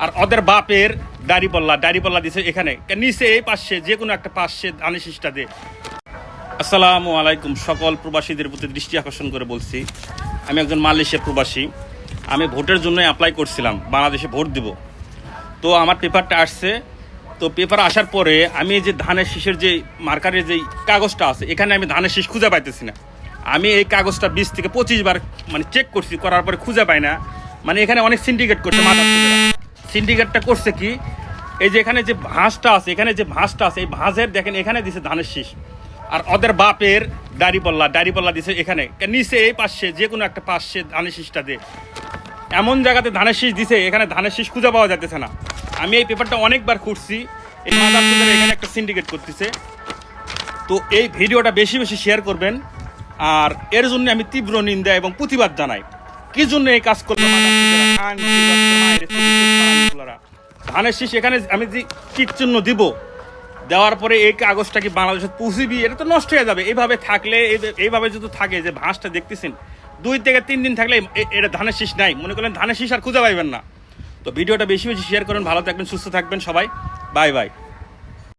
আর ওদের বাপের দাড়িপাল্লা দিছে এখানে নিচে এই পাশে যে কোনো একটা পাশে ধানের শীষটা দে। আসসালামু আলাইকুম, সকল প্রবাসীদের প্রতি দৃষ্টি আকর্ষণ করে বলছি, আমি একজন মালয়েশিয়া প্রবাসী। আমি ভোটের জন্য অ্যাপ্লাই করছিলাম, বাংলাদেশে ভোট দিব। তো আমার পেপারটা আসছে। তো পেপার আসার পরে আমি যে ধানের শীষের যে মার্কারের যে কাগজটা আছে, এখানে আমি ধানের শীষ খুঁজে পাইতেছি না। আমি এই কাগজটা 20 থেকে 25 বার মানে চেক করছি, করার পরে খুঁজে পাই না। মানে এখানে অনেক সিন্ডিকেট করছে, সিন্ডিকেটটা করছে কি, এই যে এখানে যে ভাঁজটা আছে, এই ভাঁজের দেখেন এখানে দিছে ধানের শীষ। আর ওদের বাপের দাড়িপাল্লা দিছে এখানে নিচে এই পাশে যে কোনো একটা পাশে ধানের শীষটা দে। এমন জায়গাতে ধানের শীষ দিছে, এখানে ধানের শীষ খুঁজে পাওয়া যাইতেছে না। আমি এই পেপারটা অনেকবার খুঁজছি, এই মাদারচোদেরা এখানে একটা সিন্ডিকেট করতেছে। তো এই ভিডিওটা বেশি বেশি শেয়ার করবেন। আর এর জন্য আমি তীব্র নিন্দা এবং প্রতিবাদ জানাই। কি জন্য এই কাজ করলো ধানের শীষ এখানে আমি যে টিক চিহ্ন দিব, দেওয়ার পরে এই কাগজটা কি বাংলাদেশে পৌঁছিবি? এটা তো নষ্ট হয়ে যাবে। এইভাবে থাকলে, এইভাবে যদি থাকে, যে ভাঁজটা দেখতেছেন 2 থেকে 3 দিন থাকলে এটা ধানের শীষ নাই, মনে করলেন ধানের শীষ আর খুঁজে পাইবেন না। তো ভিডিওটা বেশি বেশি শেয়ার করেন। ভালো থাকবেন, সুস্থ থাকবেন সবাই। Bye bye.